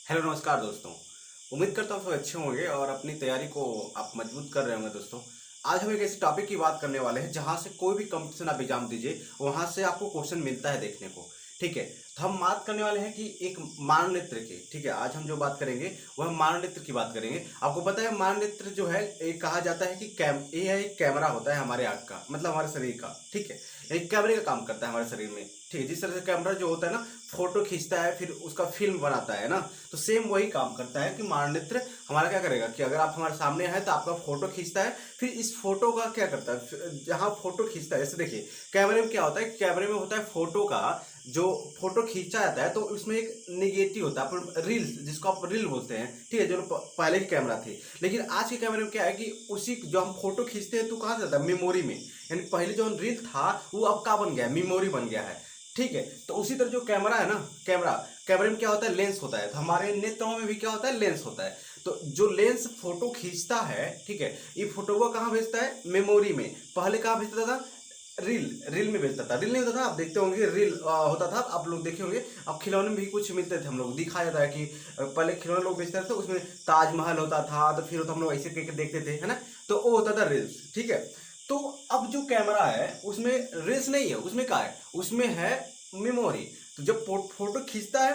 Hello नमस्कार दोस्तों। उम्मीद करता हूँ सब अच्छे होंगे और अपनी तैयारी को आप मजबूत कर रहे होंगे दोस्तों। आज हम एक ऐसे टॉपिक की बात करने वाले हैं जहाँ से कोई भी कंपटीशन आप एग्जाम दीजिए वहाँ से आपको क्वेश्चन मिलता है देखने को। ठीक है, तो हम बात करने वाले हैं कि एक मानव नेत्र की। ठीक है, आज हम जो बात करेंगे वह मानव नेत्र की बात करेंगे। आपको पता है मानव नेत्र जो है ये कहा जाता है कि ये है एक कैमरा होता है हमारे आँख का, मतलब हमारे शरीर का। ठीक है, एक कैमरे का काम करता है हमारे शरीर में। ठीक है, जिस तरह से कैमरा जो होता है ना फोटो खींचता है फिर उसका फिल्म बनाता है ना, तो सेम वही काम करता है कि मानचित्र हमारा क्या करेगा कि अगर आप हमारे सामने हैं तो आपका फोटो खींचता है, फिर इस फोटो का क्या करता है जहाँ फोटो खींचता है। जैसे देखिए कैमरे में क्या होता है, कैमरे में होता है फोटो का जो फोटो खींचा जाता है तो उसमें एक निगेटिव होता है, अपन रील जिसको आप रील बोलते हैं। ठीक है, जो पहले की कैमरा थी, लेकिन आज के कैमरे में क्या है कि उसी जो हम फोटो खींचते हैं तो कहाँ जाता है, मेमोरी में। यानी पहले जो रील था वो अब क्या बन गया है, मेमोरी बन गया है। ठीक है, तो उसी तरह जो कैमरा है ना, कैमरे में क्या होता है, लेंस होता है। तो हमारे नेत्रों में भी क्या होता है, लेंस होता है। तो जो लेंस फोटो खींचता है, ठीक है, ये फोटो को कहाँ भेजता है, मेमोरी में। पहले कहाँ भेजता था, रील में भेजता था। रील नहीं होता था, आप देखते होंगे रील होता था, आप लोग देखे होंगे। अब खिलौने में भी कुछ मिलते थे, हम लोग दिखाया जाता है कि पहले खिलौने लोग बेचते थे, उसमें ताजमहल होता था, तो फिर हम लोग ऐसे करके देखते थे, है ना। तो वो होता था रील्स। ठीक है, तो अब जो कैमरा है उसमें रील्स नहीं है, उसमें क्या है, उसमें है मेमोरी। तो जब फोटो खींचता है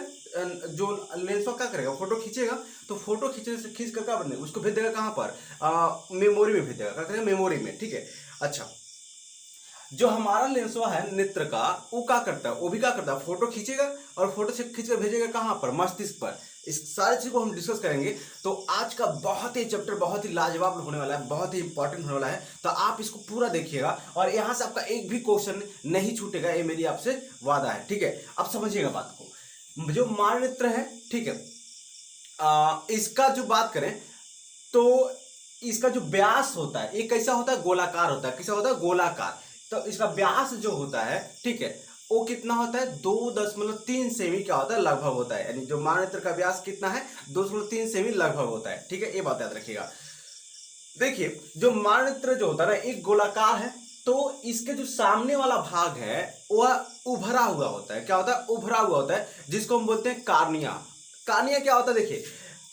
जो लेंस क्या करेगा, फोटो खींचेगा, तो फोटो खींचने से खींच कर क्या बनेगा, उसको भेज देगा कहाँ पर, मेमोरी में भेज देगा। क्या करेगा, मेमोरी में। ठीक है, अच्छा, जो हमारा लेंसवा है नेत्र का, वो क्या करता है, वो भी क्या करता है, फोटो खींचेगा और फोटो से खींच कर भेजेगा कहाँ पर, मस्तिष्क पर। इस सारी चीज को हम डिस्कस करेंगे। तो आज का बहुत ही चैप्टर बहुत ही लाजवाब होने वाला है, बहुत ही इंपॉर्टेंट होने वाला है। तो आप इसको पूरा देखिएगा और यहाँ से आपका एक भी क्वेश्चन नहीं छूटेगा, ये मेरी आपसे वादा है। ठीक है, अब समझिएगा बात को। जो मान नेत्र है, ठीक है, इसका जो बात करें तो इसका जो व्यास होता है ये कैसा होता है, गोलाकार होता है। कैसा होता है, गोलाकार। तो इसका व्यास जो होता है, ठीक है, वो कितना होता है, 2.3 सेमी क्या होता है, लगभग होता है। यानी जो मानचित्र का व्यास कितना है, 2.3 सेमी लगभग होता है। ठीक है, ये बात याद रखिएगा। देखिए जो मानचित्र जो होता है ना, एक गोलाकार है, तो इसके जो सामने वाला भाग है वह उभरा हुआ होता है। क्या होता है, उभरा हुआ होता है, जिसको हम बोलते हैं कार्निया। कार्निया क्या होता है, देखिए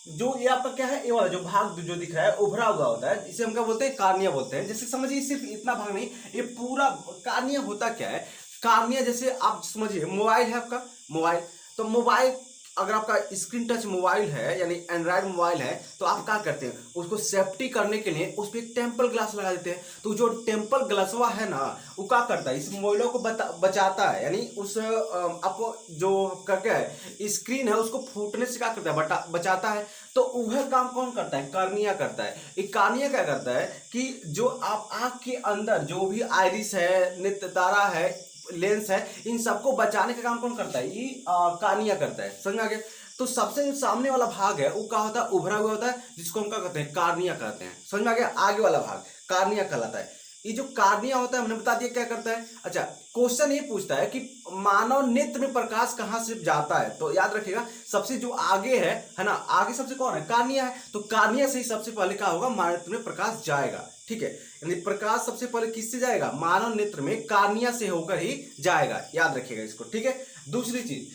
जो ये आपका क्या है, ये वाला जो भाग जो दिख रहा है उभरा हुआ होता है, इसे हम क्या बोलते हैं, कार्निया बोलते हैं। जैसे समझिए सिर्फ इतना भाग नहीं, ये पूरा कार्निया होता क्या है, कार्निया जैसे आप समझिए मोबाइल है आपका, मोबाइल। तो मोबाइल अगर आपका स्क्रीन टच मोबाइल है यानी एंड्रॉयड मोबाइल है, तो आप क्या करते हैं, उसको सेफ्टी करने के लिए उस पर एक टेम्पल ग्लास लगा देते हैं। तो जो टेम्पल ग्लासवा है ना, वो क्या करता है, इस मोबाइलों को बचाता है। यानी उस आपको जो आपका क्या है स्क्रीन है उसको फूटने से क्या करता है, बचाता है। तो वह काम कौन करता है, कार्निया करता है। एक कार्निया क्या करता है कि जो आप आंख के अंदर जो भी आइरिस है, नेत्र तारा है, लेंस है, इन सबको बचाने का काम कौन करता है, ये कार्निया करता है। समझ में आ गया। तो सबसे जो सामने वाला भाग है वो क्या होता है, उभरा हुआ होता है, जिसको हम क्या कहते हैं, कार्निया कहते हैं। समझ में आ गया, आगे वाला भाग कार्निया कहलाता है। ये जो कार्निया होता है हमने बता दिया क्या करता है। अच्छा, क्वेश्चन ये पूछता है कि मानव नेत्र में प्रकाश कहाँ से जाता है, तो याद रखिएगा सबसे जो आगे है ना, आगे सबसे कौन है, कार्निया है। तो कार्निया से ही सबसे पहले क्या होगा, मानव नेत्र में प्रकाश जाएगा। ठीक है, यानी प्रकाश सबसे पहले किससे जाएगा, मानव नेत्र में कार्निया से होकर ही जाएगा। याद रखिएगा इसको। ठीक है, दूसरी चीज,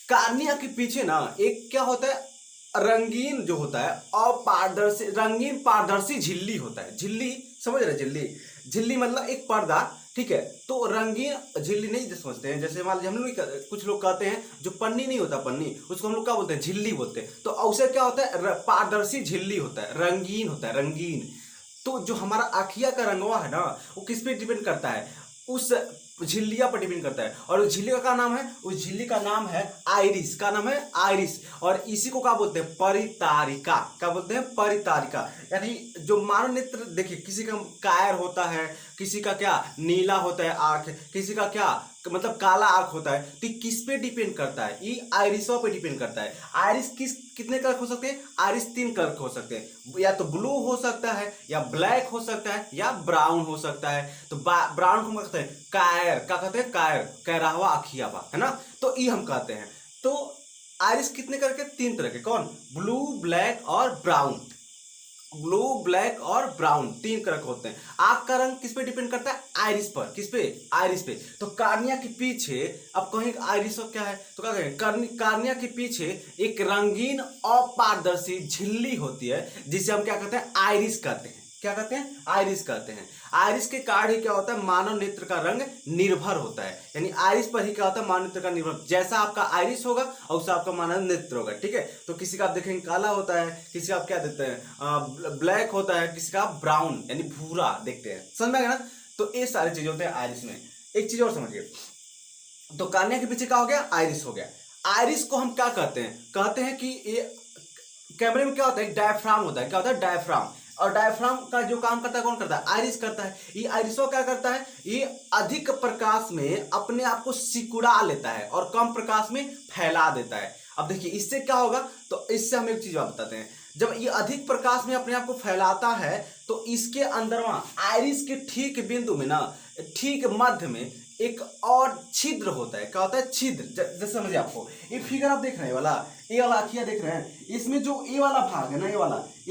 कार्निया के पीछे ना एक क्या होता है, रंगीन जो होता है अपारदर्शी, रंगीन पारदर्शी झिल्ली होता है। झिल्ली समझ रहे, झिल्ली, झिल्ली मतलब एक पर्दा। ठीक है, तो रंगीन झिल्ली नहीं जो समझते हैं, जैसे मान लीजिए हम लोग कुछ लोग कहते हैं जो पन्नी नहीं होता, पन्नी उसको हम लोग क्या बोलते हैं, झिल्ली बोलते हैं। तो अवसर क्या होता है, पारदर्शी झिल्ली होता है, रंगीन होता है, रंगीन। तो जो हमारा आखिया का रंगवा है ना, वो किस पे डिपेंड करता है, उस झिल्लिया पर डिपेंड करता है। और उस झिल्ली का क्या नाम है, उस झिल्ली का नाम है आइरिस। का नाम है आइरिस। और इसी को क्या बोलते हैं, परितारिका। क्या बोलते हैं, परितारिका। यानी जो मानव नेत्र देखिए, किसी का कायर होता है, किसी का क्या नीला होता है आंख, किसी का क्या मतलब काला आंख होता है। तो किस पे डिपेंड करता है, ये आइरिसों पे डिपेंड करता है। आइरिस कितने कलर हो सकते हैं, आइरिस 3 कलर हो सकते हैं, या तो ब्लू हो सकता है, या ब्लैक हो सकता है, या ब्राउन हो सकता है। तो ब्राउन को कहते हैं कायर, क्या कहते हैं, कायर, कैरावा अखियावा, है ना। तो ये हम कहते हैं। तो आइरिस कितने करके, 3 तरह के, कौन, ब्लू, ब्लैक और ब्राउन। ब्लू, ब्लैक और ब्राउन, तीन कलर के होते हैं। आंख का रंग किस पे डिपेंड करता है? आइरिस पर। किस पे? आइरिस पे। तो कार्निया के पीछे, अब कहें आइरिस और क्या है तो क्या कहें, कार्निया के पीछे एक रंगीन अपारदर्शी झिल्ली होती है जिसे हम क्या कहते हैं? आइरिस कहते हैं। क्या कहते हैं? आइरिस कहते हैं। आइरिस के कारण ही क्या होता है? मानव नेत्र का रंग निर्भर होता है, यानी आइरिस पर ही क्या होता है? मानव नेत्र का निर्भर, जैसा आपका आइरिस होगा और उससे आपका मानव नेत्र होगा। ठीक है, तो किसी का आप देखेंगे काला होता है, किसी का आप क्या देते हैं ब्लैक होता है, किसी का ब्राउन यानी भूरा देखते हैं। समझ में आ गया ना? तो ये सारी चीजें होते हैं आइरिस में। एक चीज और समझिए, तो कार्निया के पीछे क्या हो गया? आइरिस हो गया। आइरिस को हम क्या कहते हैं? कहते हैं कि ये कैमरे में क्या होता है? एक डायफ्राम होता है। क्या होता है? डायफ्राम। और डायफ्राम का जो काम करता है कौन करता है? आइरिस करता है। ये आइरिसो क्या करता है? ये अधिक प्रकाश में अपने आप को सिकुड़ा लेता है और कम प्रकाश में फैला देता है। अब देखिए इससे क्या होगा, तो इससे हम एक चीज बात बताते हैं। जब ये अधिक प्रकाश में अपने आप को फैलाता है तो इसके अंदर वहां आइरिस के ठीक बिंदु में ना, ठीक मध्य में एक और छिद्र होता है। क्या होता है? छिद्र। जैसे समझिए, आपको ये फिगर आप देख रहे हैं वाला, ये वाला आखिया देख रहे हैं, इसमें जो ये वाला भाग है ना, ये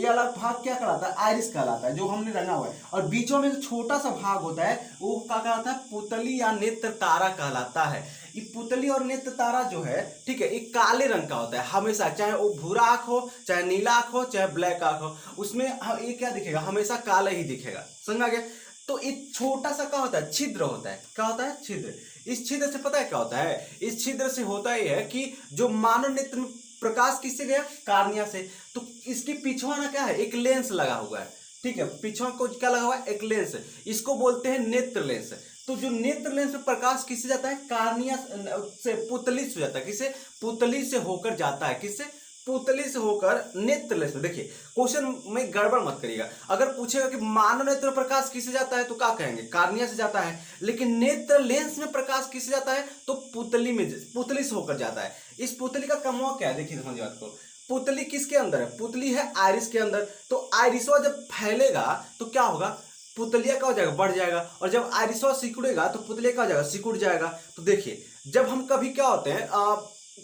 वाला भाग क्या कहलाता है? आइरिस कहलाता है, जो हमने रंगा हुआ है। और बीचों में जो छोटा सा भाग होता है वो क्या कहलाता है? पुतली या नेत्र तारा कहलाता है। ये पुतली और नेत्र तारा जो है, ठीक है, ये काले रंग का होता है हमेशा, चाहे वो भूरा आंख हो, चाहे नीला आंख हो, चाहे ब्लैक आंख हो, उसमें ये क्या दिखेगा? हमेशा काला ही दिखेगा। समझ में आ गया? तो एक छोटा सा क्या होता है? छिद्र होता है। क्या होता है? छिद्र। इस छिद्र से पता है क्या होता है? इस छिद्र से होता यह है कि जो मानव नेत्र में प्रकाश किससे गया? कार्निया से। तो इसके पीछवा ना क्या है? एक लेंस लगा हुआ है। ठीक है, पीछवा को क्या लगा हुआ है? एक लेंस। इसको बोलते हैं नेत्र लेंस। तो जो नेत्र लेंस में प्रकाश किससे जाता है? कार्निया से, पुतली से जाता है। किससे? पुतली से होकर जाता है। किससे? पुतली से होकर नेत्र लेंस में। देखिए क्वेश्चन में गड़बड़ मत करिएगा। अगर पूछेगा कि मानव नेत्र में प्रकाश किससे जाता है तो क्या कहेंगे? कार्निया से जाता है। लेकिन नेत्र लेंस में प्रकाश किससे जाता है? तो पुतली में, पुतली से होकर जाता है। इस पुतली का कमवा क्या है? देखिए समझिए बात को। पुतली किसके अंदर है? पुतली है आइरिस के अंदर। तो आइरिसवा जब फैलेगा तो क्या होगा? पुतलिया क्या हो जाएगा? बढ़ जाएगा। और जब आइरिसवा सिकुड़ेगा तो पुतलिया क्या हो जाएगा? सिकुड़ जाएगा। तो देखिए जब हम कभी क्या होते हैं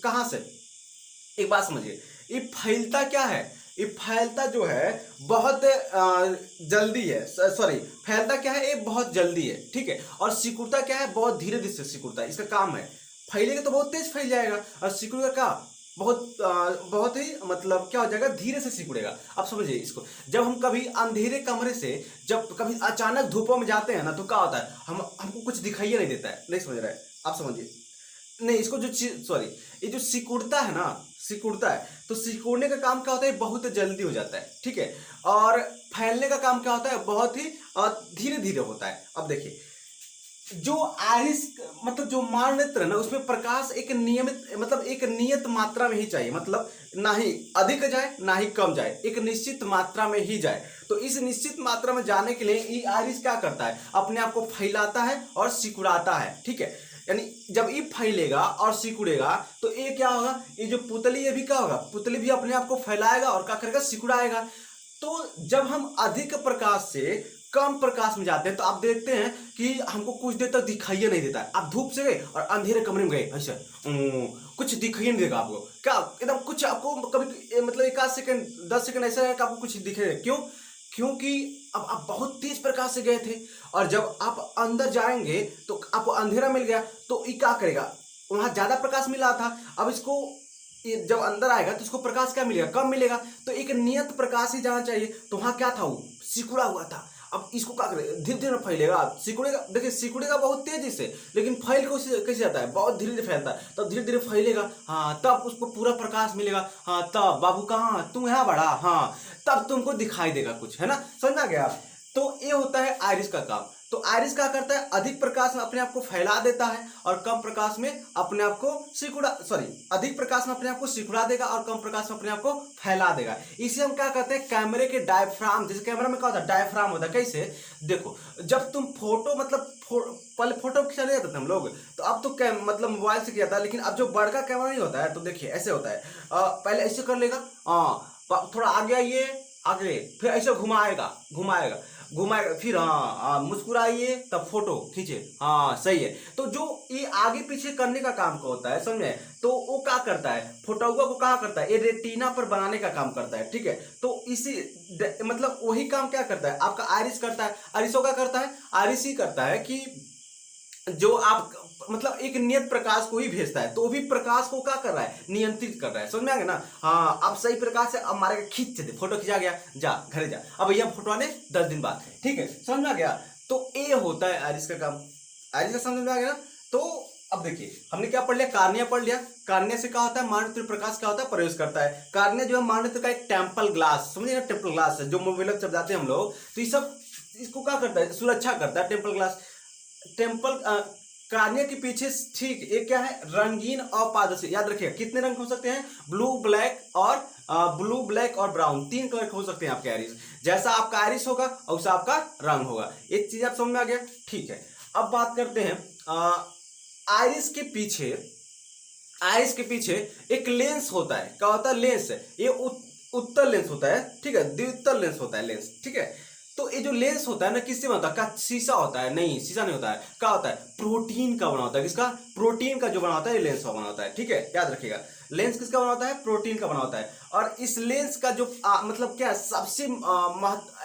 कहां से, एक बात समझिए, ये फैलता क्या है? ये फैलता जो है बहुत जल्दी है। सॉरी, फैलता क्या है? ये बहुत जल्दी है। ठीक है, और सिकुड़ता क्या है? बहुत धीरे धीरे से सिकुड़ता है। इसका काम है, फैलेगा तो बहुत तेज फैल जाएगा, और सिकुड़ेगा क्या? बहुत ही मतलब क्या हो जाएगा? धीरे से सिकुड़ेगा। अब समझिए इसको, जब हम कभी अंधेरे कमरे से जब कभी अचानक धूपों में जाते हैं ना तो क्या होता है? हमको कुछ दिखाई नहीं देता है। नहीं समझ रहा है? आप समझिए। नहीं, इसको जो सॉरी, ये जो सिकुड़ता है ना, सिकुड़ता है, तो सिकुड़ने का काम क्या होता है? बहुत जल्दी हो जाता है। ठीक है, और फैलने का काम क्या होता है? बहुत ही धीरे धीरे होता है। अब देखिए जो आइरिस मतलब जो मानव नेत्र है ना, उसमें प्रकाश एक नियमित मतलब एक नियत मात्रा में ही चाहिए। मतलब ना ही अधिक जाए ना ही कम जाए, एक निश्चित मात्रा में ही जाए। तो इस निश्चित मात्रा में जाने के लिए ये आइरिस क्या करता है? अपने आप को फैलाता है और सिकुड़ाता है। ठीक है, यानी जब ये फैलेगा और सिकुड़ेगा तो ये क्या होगा? ये जो पुतली, ये भी क्या होगा? पुतली भी अपने आप को फैलाएगा और क्या करेगा? सिकुड़ाएगा। तो जब हम अधिक प्रकाश से कम प्रकाश में जाते हैं तो आप देखते हैं कि हमको कुछ देर तक दिखाई नहीं देता है। आप धूप से गए और अंधेरे कमरे में गए, ऐसा कुछ दिखाई नहीं देगा आपको। क्या एकदम कुछ आपको कभी मतलब एक आध सेकंड 10 सेकंड ऐसा है कि आपको कुछ दिखेगा। क्यों? क्योंकि अब आप बहुत तेज प्रकाश से गए थे, और जब आप अंदर जाएंगे तो आपको अंधेरा मिल गया, तो ये क्या करेगा? वहां ज्यादा प्रकाश मिला था, अब इसको जब अंदर आएगा तो इसको प्रकाश क्या मिलेगा? कम मिलेगा। तो एक नियत प्रकाश ही जाना चाहिए। तो वहां क्या था? वो सिकुड़ा हुआ था। अब इसको क्या करेगा? धीरे धीरे फैलेगा, सिकुड़ेगा। देखिए सिकुड़ेगा बहुत तेजी से, लेकिन फैल कैसे जाता है? बहुत धीरे धीरे फैलता है। तब धीरे धीरे फैलेगा, हाँ, तब उसको पूरा प्रकाश मिलेगा। हाँ, तब बाबू कहाँ? तुम यहाँ बड़ा, हाँ, तब तुमको दिखाई देगा कुछ, है ना? समझ में आ गया? तो ये होता है आइरिस का काम। तो आइरिस क्या करता है? अधिक प्रकाश में अपने आप को फैला देता है और कम प्रकाश में अपने आप को सिकुड़ा, सॉरी, अधिक प्रकाश में अपने आप को सिकुड़ा देगा और कम प्रकाश में अपने आप को फैला देगा। इसे हम क्या कहते हैं? कैमरे के डायफ्राम। जैसे कैमरा में क्या होता है? डायफ्राम होता है। कैसे? देखो, जब तुम फोटो मतलब पहले फोटो खिंचाने जाते थे हम लोग, तो अब तो मतलब मोबाइल से किया था, लेकिन अब जो बड़का कैमरा नहीं होता है तो देखिए ऐसे होता है। पहले ऐसे कर लेगा, हाँ, थोड़ा आगे आइए, आगे, फिर ऐसे घुमाएगा घुमाएगा, घुमाएगा, फिर हाँ मुस्कुराइए तब फोटो खींचे, हाँ सही है। तो जो ये आगे पीछे करने का काम का होता है, समझे, तो वो क्या करता है, फोटोआ को क्या करता है, ये रेटिना पर बनाने का काम करता है, ठीक है। तो इसी मतलब वही काम क्या करता है आपका आयरिस करता है। आयरिसो क्या करता है, आयरिस ही करता है कि जो आप मतलब एक नियत प्रकाश को ही भेजता है, तो भी प्रकाश को क्या कर रहा है, नियंत्रित कर रहा है, समझ में आ गया ना। हाँ अब सही प्रकाश से अब मारेगा, खींच दे, फोटो खिंचा गया, जा घरे जा, अब भैया फोटो आने 10 दिन बाद, ठीक है, समझ में आ गया। तो ये होता है आयरिस का काम। आयरिस का समझ में आ गया ना। तो अब देखिए हमने क्या पढ़ लिया, कार्निया पढ़ लिया। कार्निया से क्या होता है, माननेत्र प्रकाश क्या होता है, प्रवेश करता है। कार्निया जो है माननेत्र का एक टेम्पल ग्लास, समझिए ना, टेम्पल ग्लास है जो मोबाइल जब जाते हैं हम लोग, तो ये सब इसको क्या करता है, सुरक्षा करता है टेम्पल ग्लास। टेम्पल कार्निया के पीछे ठीक ये क्या है, रंगीन और पारदर्शी। याद रखिएगा कितने रंग हो सकते हैं, ब्लू ब्लैक और ब्राउन, 3 कलर हो सकते हैं आपके आयरिस। जैसा आपका आयरिस होगा वैसा आपका रंग होगा। एक चीज आप समझ में आ गया, ठीक है। अब बात करते हैं आयरिस के पीछे। आयरिस के पीछे एक लेंस होता है, क्या होता है, लेंस। ये उत्तल लेंस होता है, ठीक है, द्वितल लेंस होता है, लेंस, ठीक है। तो ये जो लेंस होता है ना, किससे बनता है, क्या शीशा होता है, नहीं शीशा नहीं होता है, क्या होता है, प्रोटीन का बना होता है। किसका, प्रोटीन का जो बना होता है, ये लेंस का बना होता है, ठीक है, याद रखिएगा। लेंस किसका बना होता है, प्रोटीन का बना होता है। और इस लेंस का जो मतलब क्या सबसे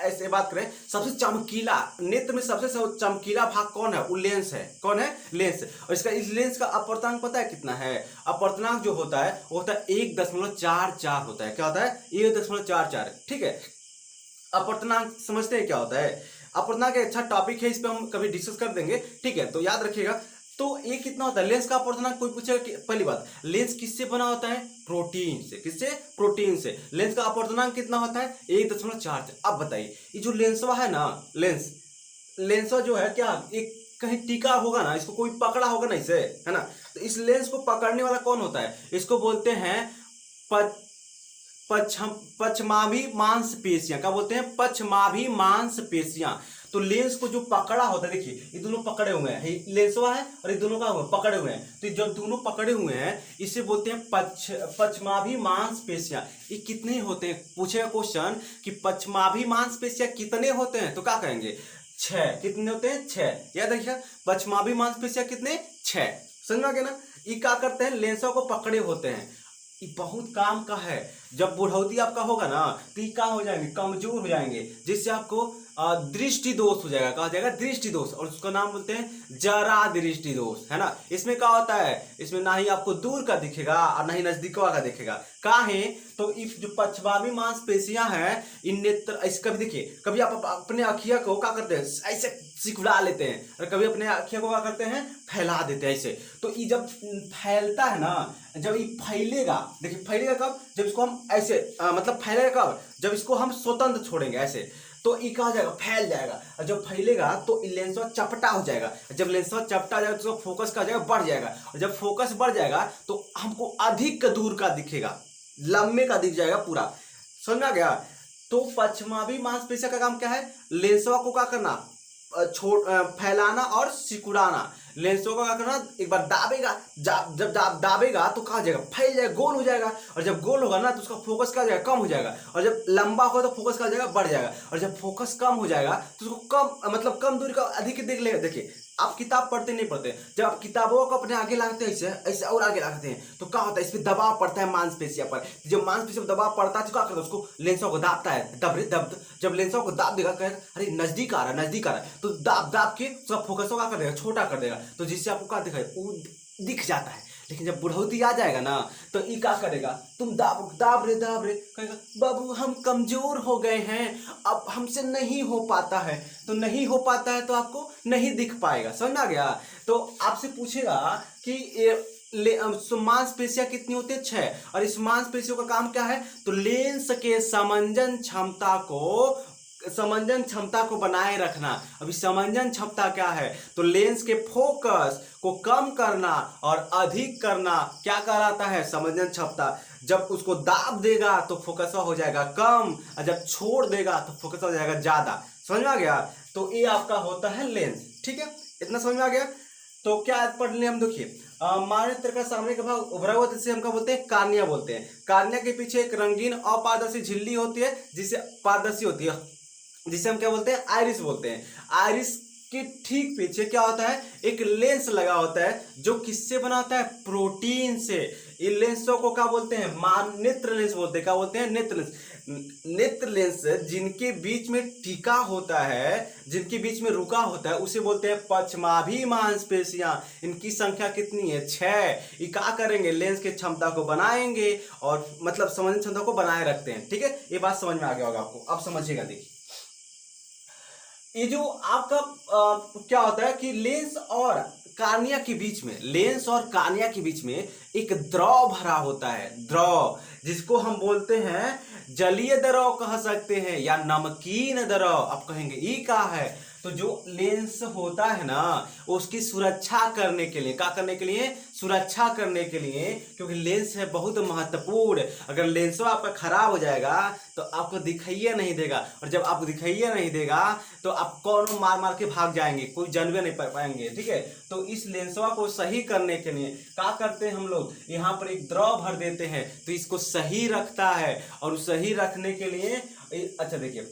ऐसे बात करें, सबसे चमकीला, नेत्र में सबसे चमकीला भाग कौन है, वो लेंस है। कौन है, लेंस। और इसका इस लेंस का अपवर्तनांक पता है कितना है, अपवर्तनांक जो होता है वो होता है 1.44 होता है। क्या होता है, 1.44, ठीक है। अपवर्तनांक समझते हैं क्या होता है, अपवर्तनांक एक अच्छा टॉपिक है, इस पे हम कभी डिस्कस कर देंगे, ठीक है। तो याद रखिएगा, तो ये कितना होता है लेंस का अपवर्तनांक, कोई पूछेगा कि पहली बात, लेंस किससे बना होता है, प्रोटीन से। किससे, प्रोटीन से। लेंस का अपवर्तनांक कितना होता है, 1.4। अब बताइए ये जो लेंसवा है ना, लेंसवा जो है क्या, एक कहीं टिका होगा ना, इसको कोई पकड़ा होगा ना इसे, है ना। तो इस लेंस को पकड़ने वाला कौन होता है, इसको बोलते हैं पश्चमाभी मांसपेशियां। क्या बोलते हैं, पश्चमाभी मांसपेशियां। तो लेंस को जो पकड़ा होता है, देखिए ये दोनों पकड़े हुए हैं, लेंसवा है और ये दोनों का पकड़े हुए हैं। तो जब दोनों पकड़े हुए हैं इसे बोलते हैं पश्चमाभी मांसपेशियां। ये कितने होते हैं, पूछेगा क्वेश्चन कि पश्चमाभी मांसपेशियां कितने होते हैं, तो क्या कहेंगे, 6। कितने होते हैं, 6। याद रखिए पश्चमाभी मांसपेशियां कितने, 6। समझ में आ गया ना। ये क्या करते हैं, लेंसों को पकड़े होते हैं। ये बहुत काम का है। जब बुढ़ौती आपका होगा ना तो ये क्या हो जाएंगे, कमजोर हो जाएंगे, जिससे आपको दृष्टि दोष हो जाएगा। कहा जाएगा दृष्टि दोष, और उसका नाम बोलते हैं जरा दृष्टि दोष, है ना। इसमें क्या होता है, इसमें ना ही आपको दूर का दिखेगा और ना ही नजदीकवा का दिखेगा। काहे, तो इस जो पश्चमाभी मांसपेशियां हैं, इन नेत्र इसका भी देखिए, कभी आप अपने अखिया को क्या करते हैं, ऐसे सिकुड़ा लेते हैं, और कभी अपने अखिया को क्या करते हैं, फैला देते हैं ऐसे। तो ये जब फैलता है ना, जब ये फैलेगा, देखिए फैलेगा कब, जब इसको हम ऐसे मतलब फैलेगा कब, जब इसको हम स्वतंत्र छोड़ेंगे ऐसे, तो ये कहा जाएगा, फैल जाएगा। और जब फैलेगा तो लेंसवा चपटा हो जाएगा। जब लेंसवा चपटा हो जाएगा तो फोकस का जाएगा, बढ़ जाएगा। और जब फोकस बढ़ जाएगा तो हमको अधिक दूर का दिखेगा, लंबे का दिख जाएगा पूरा। समझ में आ गया। तो पश्चमाभी मांसपेशियों का काम क्या है, लेंसवा को क्या करना, फैलाना और सिकुड़ाना। लेंसों का क्या करना, एक बार दाबेगा, जब दाबेगा तो कहा जाएगा, फैल जाएगा, गोल हो जाएगा। और जब गोल होगा ना तो उसका फोकस क्या जाएगा, कम हो जाएगा। और जब लंबा होगा तो फोकस क्या जाएगा, बढ़ जाएगा। और जब फोकस कम हो जाएगा तो उसको कम मतलब कम दूरी का अधिक देख लेगा। देखिए आप किताब पढ़ते नहीं पढ़ते, जब आप किताबों को अपने आगे लगाते हैं ऐसे ऐसे और आगे लगाते हैं तो क्या होता है, इस पर दबाव पड़ता है मांसपेशियों पर। जब मांसपेशियों पर दबाव पड़ता है तो क्या करता है, उसको लेंसों को दाबता है, दब। जब लेंसों को दाब देगा, कहेगा अरे नजदीक आ रहा है, नजदीक आ रहा है, तो दाब के उसका फोकस को क्या कर देगा, छोटा कर देगा। तो जिससे आपको क्या दिखाई, वो दिख जाता है। लेकिन जब बुढ़ौती आ जाएगा ना तो ये क्या करेगा, तुम दाब रे कहेगा बाबू हम कमजोर हो गए हैं, अब हमसे नहीं हो पाता है। तो नहीं हो पाता है तो आपको नहीं दिख पाएगा। समझ में आ गया। तो आपसे पूछेगा कि मांसपेशियां कितनी होती है, 6। और इस मांसपेशियों का काम क्या है, तो लेंस के समंजन क्षमता को बनाए रखना। अभी समंजन क्षमता क्या है, तो लेंस के फोकस को कम करना और अधिक करना क्या कहलाता है, समंजन क्षमता। जब उसको दाब देगा तो फोकस हो जाएगा कम, और जब छोड़ देगा तो फोकस हो जाएगा ज्यादा। समझ में आ गया। तो ये आपका होता है लेंस, ठीक है, इतना समझ में आ गया। तो क्या पढ़ लिया हम, देखिए माननेत्र का सामने का भाग उभरा हुआ, जिसे हम क्या बोलते हैं, कार्निया बोलते हैं। कार्निया के पीछे एक रंगीन अपारदर्शी झिल्ली होती है जिसे पारदर्शी होती है, जिसे हम क्या बोलते हैं, आइरिस बोलते हैं। आइरिस के ठीक पीछे क्या होता है, एक लेंस लगा होता है जो किससे बना होता है, प्रोटीन से। इन लेंसों को क्या बोलते हैं, नेत्र लेंस बोलते हैं। क्या बोलते हैं, नेत्र लेंस। नेत्र लेंस जिनके बीच में टिका होता है, जिनके बीच में रुका होता है, उसे बोलते हैं पश्चमाभी मांसपेशियां। इनकी संख्या कितनी है, 6। ये क्या करेंगे, लेंस की क्षमता को बनाएंगे और मतलब समझने क्षमता को बनाए रखते हैं। ठीक है, ये बात समझ में आ गया होगा आपको। अब समझिएगा, देखिए ये जो आपका क्या होता है कि लेंस और कार्निया के बीच में, लेंस और कार्निया के बीच में एक द्रव भरा होता है, द्रव, जिसको हम बोलते हैं जलीय द्रव कह सकते हैं या नमकीन द्रव। आप कहेंगे ये क्या है, तो जो लेंस होता है ना, उसकी सुरक्षा करने के लिए, क्या करने के लिए, सुरक्षा करने के लिए, क्योंकि लेंस है बहुत महत्वपूर्ण। अगर लेंस आपका खराब हो जाएगा तो आपको दिखाइए नहीं देगा, और जब आपको दिखाइए नहीं देगा तो आप कौन मार मार के भाग जाएंगे, कोई जानवे नहीं पाएंगे। ठीक है, तो इस लेंसवा को सही करने के लिए क्या करते हैं हम लोग, यहाँ पर एक द्रव भर देते हैं, तो इसको सही रखता है। और सही रखने के लिए अच्छा देखिए,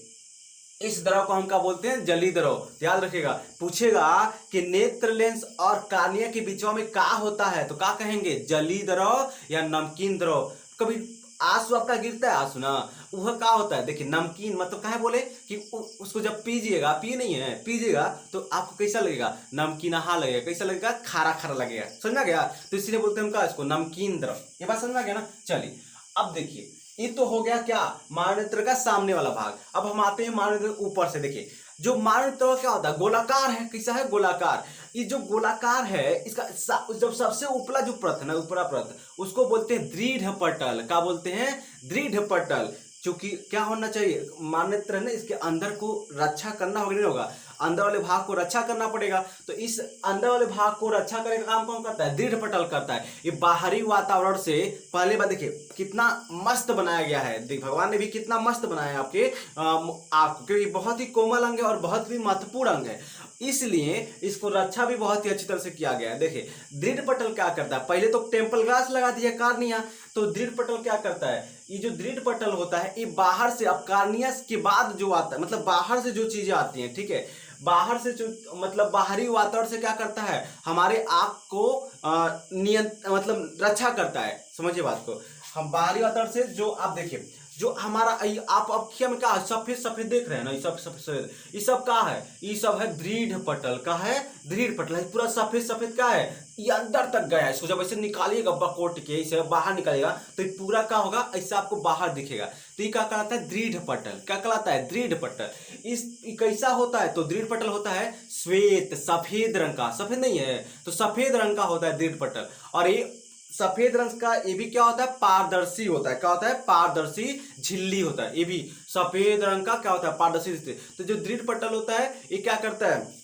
इस द्रव को हम क्या बोलते हैं, जली द्रव। याद रखिएगा, पूछेगा कि नेत्र लेंस और कार्निया के बीच में क्या होता है, तो क्या कहेंगे, जली द्रव या नमकीन द्रव। कभी आंसू आपका गिरता है, आंसू ना, वह क्या होता है, देखिए नमकीन मतलब क्या है, बोले कि उसको जब पीजिएगा, पिए नहीं है, पीजिएगा तो आपको कैसा लगेगा, नमकीनहा लगेगा। कैसा लगेगा, खारा खारा लगेगा। समझ में गया, तो इसीलिए बोलते हैं हम क्या, इसको नमकीन द्रव। ये बात समझ में गया ना। चलिए अब देखिए, ये तो हो गया क्या, माननेत्र का सामने वाला भाग। अब हम आते हैं माननेत्र ऊपर से। देखिए जो माननेत्र क्या होता है, गोलाकार है। कैसा है, गोलाकार। ये जो गोलाकार है, इसका जब सबसे ऊपरा जो परत है ना, ऊपरा परत, उसको बोलते हैं दृढ़ पटल। क्या बोलते हैं, दृढ़ पटल। क्योंकि क्या होना चाहिए, माननेत्र है ना, इसके अंदर को रक्षा करना होगा, नहीं होगा, अंदर वाले भाग को रक्षा करना पड़ेगा। तो इस अंदर वाले भाग को रक्षा करने का काम कौन करता है, दृढ़ पटल करता है। ये बाहरी वातावरण से पहले बार देखिए कितना मस्त बनाया गया है, देख भगवान ने भी कितना मस्त बनाया है आपके आंख को, क्योंकि बहुत ही कोमल अंग है और बहुत ही महत्वपूर्ण अंग है, इसलिए इसको रक्षा भी बहुत ही अच्छी तरह से किया गया है। देखिए दृढ़ पटल क्या करता है, पहले तो टेम्पल ग्लास लगा दिया कार्निया, तो दृढ़ पटल क्या करता है, ये जो दृढ़ पटल होता है ये बाहर से, अब कार्निया के बाद जो आता है, मतलब बाहर से जो चीजें आती हैं, ठीक है, बाहर से जो मतलब बाहरी वातावरण से क्या करता है, हमारे आंख को मतलब रक्षा करता है। समझिए बात को, हम बाहरी वातावरण से जो आप देखिए, जो हमारा आप अखिया में क्या सफेद सफेद देख रहे हैं ना, ये सब सफेद, ये सब क्या है, ये सब है दृढ़ पटल। का है, दृढ़ पटल है, पूरा सफेद सफेद का है, ये अंदर तक गया है। इसको जब ऐसे निकालिएगा बकोट के, इसे बाहर निकालिएगा तो ये पूरा क्या होगा, ऐसा आपको बाहर दिखेगा। तो ये क्या कहलाता है, दृढ़ पटल। क्या कहलाता है, दृढ़ पटल। इस कैसा होता है, तो दृढ़ पटल होता है श्वेत, सफेद रंग का, सफेद नहीं है तो सफेद रंग का होता है दृढ़ पटल। और ये सफेद रंग का ये भी क्या होता है, पारदर्शी होता है। क्या होता है, पारदर्शी झिल्ली होता है। ये भी सफेद रंग का क्या होता है, पारदर्शी। तो जो दृढ़ पटल होता है ये क्या करता है,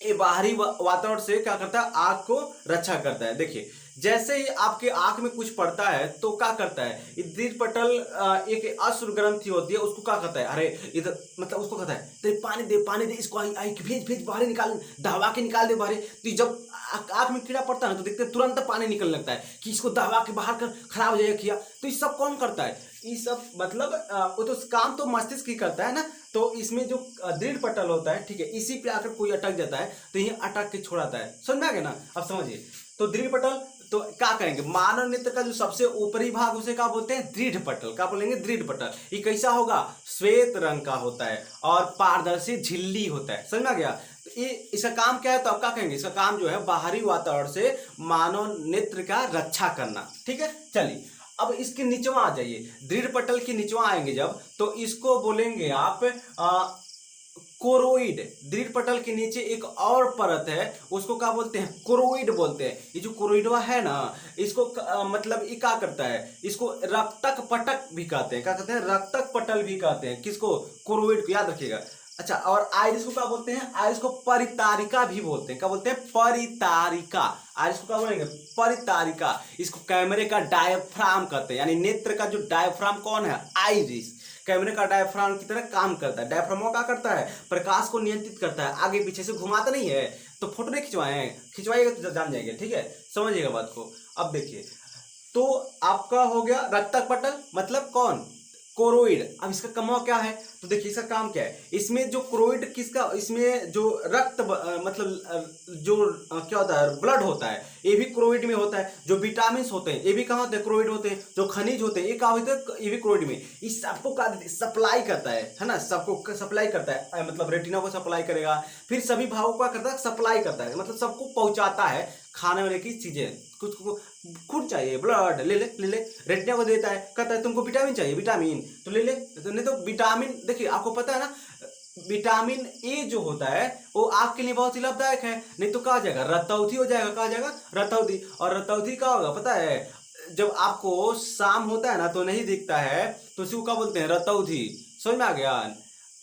ये बाहरी वातावरण से क्या करता है, आंख को रक्षा करता है। देखिए जैसे ही आपके आंख में कुछ पड़ता है तो क्या करता है, ये दृढ़ पटल एक अश्रु ग्रंथि होती है, उसको क्या कहता है, अरे इधर मतलब उसको कहता है तो पानी दे, पानी दे, इसको आई भेज भेज बाहर निकाल, दबा के निकाल दे बाहर। तो जब आंख में कीड़ा पड़ता है तो देखते तुरंत पानी निकलने लगता है कि इसको दबा के बाहर कर, खराब हो जाएगा किया। तो ये सब कौन करता है, ये सब मतलब वो तो काम तो मस्तिष्क ही करता है ना। तो इसमें जो दृढ़ पटल होता है, ठीक है, इसी पे आकर कोई अटक जाता है तो ये अटक के छोड़ाता है। समझ में आ गया ना, अब समझिए। तो दृढ़ पटल तो क्या करेंगे, मानव नेत्र का जो सबसे ऊपरी भाग उसे क्या बोलते हैं, दृढ़ पटल। क्या बोलेंगे, दृढ़ पटल। ये कैसा होगा, श्वेत रंग का होता है और पारदर्शी झिल्ली होता है। समझ में आ गया। तो ये इसका काम क्या है, तो आप क्या कहेंगे, इसका काम जो है बाहरी वातावरण से मानव नेत्र का रक्षा करना। ठीक है, चलिए अब इसके नीचवा आ जाइए, दृढ़ पटल के नीचवा आएंगे जब, तो इसको बोलेंगे आप कोरोइड। दृढ़ पटल के नीचे एक और परत है, उसको क्या बोलते हैं, कोरोइड बोलते हैं। ये जो कोरोइडवा है ना, इसको मतलब ये क्या करता है, इसको रक्तक पटक भी कहते हैं। क्या कहते हैं, रक्तक पटल भी कहते हैं। किसको, कोरोइड को, याद रखिएगा। अच्छा, और आइरिस को क्या बोलते हैं, आइरिस को परितारिका भी बोलते हैं। क्या बोलते हैं, परितारिका। आइरिस को क्या बोलेंगे, परितारिका। इसको कैमरे का डायफ्राम कहते हैं, यानी नेत्र का जो डायफ्राम कौन है, आइरिस। कैमरे का डायफ्राम की तरह काम करता है। डायफ्राम क्या करता है, प्रकाश को नियंत्रित करता है, आगे पीछे से घुमाता नहीं है। तो फोटो नहीं खिंचवाए हैं, खिंचवाइएगा तो जान जाएंगे। ठीक है, समझिएगा बात को। अब देखिए, तो आपका हो गया रक्तक पटल, मतलब कौन, कोरोइड। अब इसका कमाल क्या है, तो देखिए इसका काम क्या है। इसमें जो क्रोइड किसका, इसमें जो रक्त जो क्या होता है, ब्लड होता है, ये भी क्रोइड में होता है। जो विटामिन होते हैं ये भी कहाँ होते हैं, क्रोइड होते हैं। जो खनिज होते हैं ये कहाँ होते हैं, ये भी क्रोइड में। इस सबको सप्लाई करता है ना, सबको सप्लाई करता है, मतलब रेटिना को सप्लाई करेगा, फिर सभी भागों को क्या करता है, सप्लाई करता है, मतलब सबको पहुंचाता है खाने वाले की चीजें। कुछ को खून चाहिए, ब्लड ले ले ले ले, रेटिना को देता है, कहता है तुमको विटामिन चाहिए, विटामिन तो ले ले। तो नहीं तो विटामिन, देखिए आपको पता है ना, विटामिन ए जो होता है वो आँख के लिए बहुत ही लाभदायक है। नहीं तो कहा जाएगा रतौंधी हो जाएगा, कहा जाएगा रतौंधी। और रतौंधी क्या होगा पता है, जब आपको शाम होता है ना तो नहीं दिखता है, तो उसी को क्या बोलते हैं, रतौंधी। समझ में आ गया,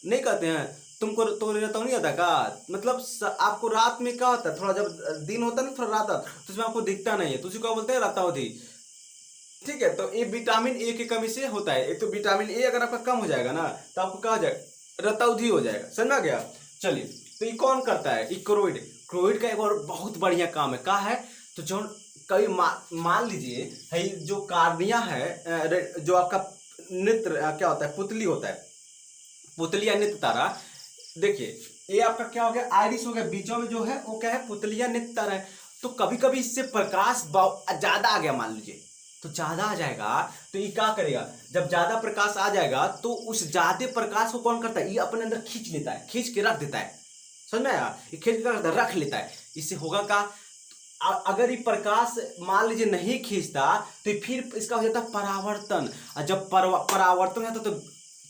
नहीं कहते हैं तुमको तो रहता नहीं आता का, मतलब आपको रात में क्या होता है, थोड़ा जब दिन होता है ना, थोड़ा रात तो उसमें आपको दिखता नहीं है, तो उसी को बोलते हैं रतौंधी। ठीक है, तो ये विटामिन ए की कमी से होता है। एक तो विटामिन ए अगर आपका कम हो जाएगा ना तो आपको कहा जाए रतौंधी हो जाएगा। समझ में आ गया। चलिए, तो ये कौन करता है, ये क्रोइड। क्रोइड का एक और बहुत बढ़िया काम है, क्या है, तो जो कई मान लीजिए है जो कार्निया है, जो आपका नेत्र क्या होता है, पुतली होता है, पुतली या नेत्र तारा। देखिए ये आपका क्या हो गया, आइरिस हो गया, बीचों में जो है वो क्या है, पुतली या नेत्र तारा है। तो कभी कभी इससे प्रकाश ज्यादा आ गया, मान लीजिए तो ज्यादा आ जाएगा, तो ये क्या करेगा, जब ज्यादा प्रकाश आ जाएगा तो उस ज्यादा प्रकाश को कौन करता है, ये अपने अंदर खींच लेता है, खींच के रख देता है। समझ में आया, ये खींच के रख लेता है। इससे होगा क्या, अगर ये प्रकाश मान लीजिए नहीं खींचता तो फिर इसका हो जाता है परावर्तन। और जब परावर्तन होता तो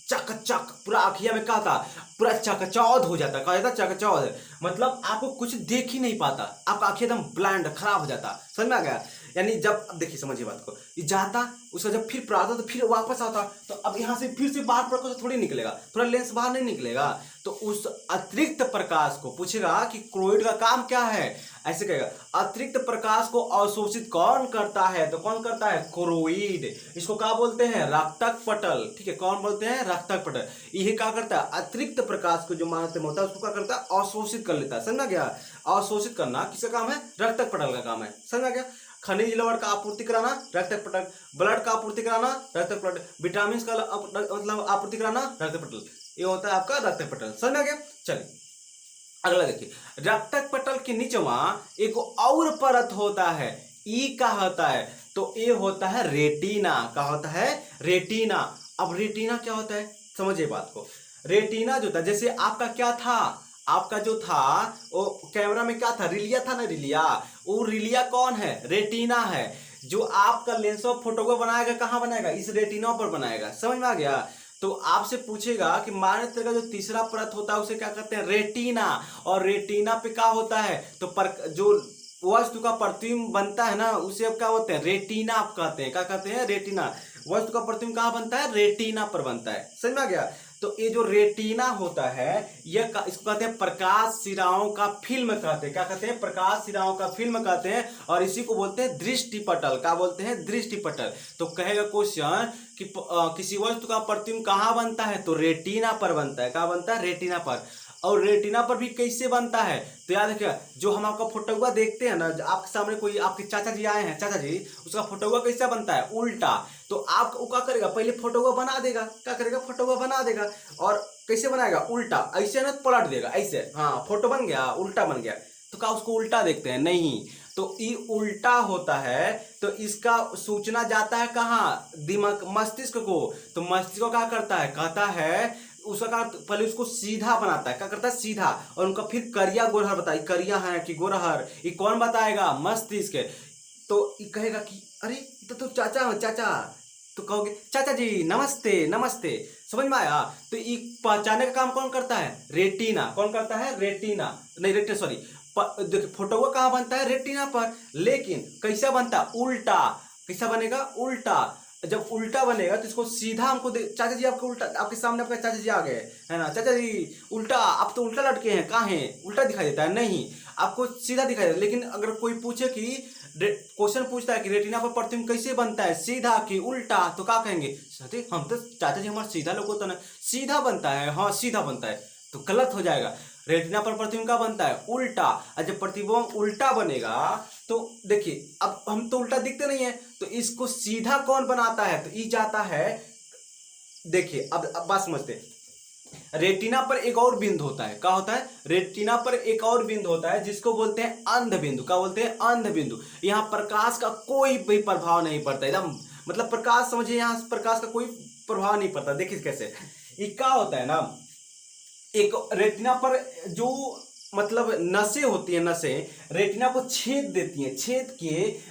चकचक पूरा आँखिया में क्या था, पूरा चकचौध हो जाता, कहा जाता चकचौध, मतलब आपको कुछ देख ही नहीं पाता, आपका आँखें एकदम ब्लाइंड खराब हो जाता। समझ में आ गया। यानी जब, अब देखिए समझिए बात को, ये जाता उसका जब फिर आता तो फिर वापस आता, तो अब यहाँ से फिर से बाहर प्रकाश थोड़ी निकलेगा, थोड़ा लेंस बाहर नहीं निकलेगा। तो उस अतिरिक्त प्रकाश को पूछेगा कि क्रोइड का काम क्या है, ऐसे कहेगा अतिरिक्त प्रकाश को अवशोषित कौन करता है, तो कौन करता है, क्रोइड। इसको क्या बोलते हैं, रक्तक पटल। ठीक है, कौन बोलते हैं, रक्तक पटल। ये क्या करता है, अतिरिक्त प्रकाश को जो माध्यम होता है उसको क्या करता है, अवशोषित कर लेता है। समझ गया, अवशोषित करना किसका काम है, रक्तक पटल का काम है। समझ गया। खनिज लवण का आपूर्ति कराना, रक्तक पटल। ब्लड का आपूर्ति कराना, रक्तक पटल। विटामिन का मतलब आपूर्ति कराना, रक्तक पटल। ये होता है आपका रक्तक पटल। समझ गया। चलिए अगला देखिए, रक्तक पटल के नीचे एक और परत होता है, ई का होता है, तो ये होता है रेटिना। का होता है, रेटिना। अब रेटिना क्या होता है, समझिए बात को। रेटिना जो था, जैसे आपका क्या था, आपका जो था वो कैमरा में क्या था, रिलिया था ना, रिलिया। वो रिलिया कौन है, रेटिना है। जो आपका लेंस ऑफ फोटो को बनाएगा, कहाँ बनाएगा, इस रेटिना पर बनाएगा। समझ में आ गया। तो आपसे पूछेगा कि मानव का जो तीसरा परत होता है उसे क्या कहते हैं, रेटिना। और रेटिना पे क्या होता है, तो जो वस्तु का प्रतिबिंब बनता है ना, उसे अब क्या होते हैं, रेटिना आप कहते हैं। क्या कहते हैं, रेटिना। वस्तु का प्रतिबिंब कहाँ बनता है, रेटिना पर बनता है। समझ में आ गया। तो ये जो रेटिना होता है, यह इसको कहते हैं प्रकाश सिराओं का फिल्म कहते हैं। क्या कहते हैं, प्रकाश सिराओं का फिल्म कहते हैं। और इसी को बोलते हैं दृष्टि पटल। क्या बोलते हैं, दृष्टि पटल। तो कहेगा क्वेश्चन कि किसी वस्तु का प्रतिबिंब कहाँ बनता है, तो रेटिना पर बनता है। क्या बनता है, रेटिना पर। और रेटिना पर भी कैसे बनता है, तो याद रखिएगा, जो हम आपका फोटोआ देखते हैं ना, आपके सामने कोई आपके चाचा जी आए हैं, चाचा जी, उसका फोटोआ कैसा बनता है, उल्टा। तो आप वो क्या करेगा, पहले फोटोआ बना देगा, क्या करेगा, फोटोआ बना देगा। और कैसे बनाएगा, उल्टा, ऐसे ना पलट देगा, ऐसे, हाँ फोटो बन गया, उल्टा बन गया। तो क्या उसको उल्टा देखते हैं, नहीं। तो ये उल्टा होता है, तो इसका सूचना जाता है कहाँ, दिमाग, मस्तिष्क को। तो मस्तिष्क क्या करता है, कहता है उसका पहले उसको सीधा बनाता है। क्या करता है, सीधा। और उनका फिर करिया गोरहर बताए, करिया है कि गोरहर, ये कौन बताएगा, मस्तिष्क। तो ये कहेगा कि अरे तो चाचा हो, चाचा। तो कहोगे चाचा जी नमस्ते, नमस्ते। समझ में आया। तो ये पहचाने का काम कौन करता है, रेटिना। कौन करता है, रेटिना, नहीं रेटिना, सॉरी। देखिए फोटो कहाँ बनता है, रेटिना पर। लेकिन कैसा बनता है, उल्टा। कैसा बनेगा, उल्टा। जब उल्टा बनेगा तो इसको सीधा हमको चाचा जी आपको उल्टा, आपके सामने आपका चाचा जी आ गए है ना, चाचा जी उल्टा, आप तो उल्टा लटके हैं, कहाँ हैं, उल्टा दिखाई देता है, नहीं आपको सीधा दिखाई देता है। लेकिन अगर कोई पूछे कि क्वेश्चन पूछता है कि रेटिना पर प्रतिबिंब कैसे बनता है, सीधा कि उल्टा, तो क्या कहेंगे, सती हम तो चाचा जी हमारा सीधा लोग होता ना, सीधा बनता है, हाँ सीधा बनता है। तो गलत हो जाएगा। रेटिना पर प्रतिबिंब क्या बनता है, उल्टा। और जब प्रतिबिंब उल्टा बनेगा तो देखिए, अब हम तो उल्टा दिखते नहीं है, तो इसको सीधा कौन बनाता है, तो ई जाता है देखिए अब बात समझते हैं। रेटिना पर एक और बिंदु होता है, क्या होता है? रेटिना पर एक और बिंदु होता है जिसको बोलते हैं अंध बिंदु। क्या बोलते हैं? अंध बिंदु। यहाँ प्रकाश का कोई भी प्रभाव नहीं पड़ता, एकदम मतलब प्रकाश समझिए, यहाँ प्रकाश का कोई प्रभाव नहीं पड़ता। देखिए कैसे ये क्या होता है ना, एक रेटिना पर जो मतलब नसें होती हैं, नसें रेटिना को छेद देती हैं, छेद के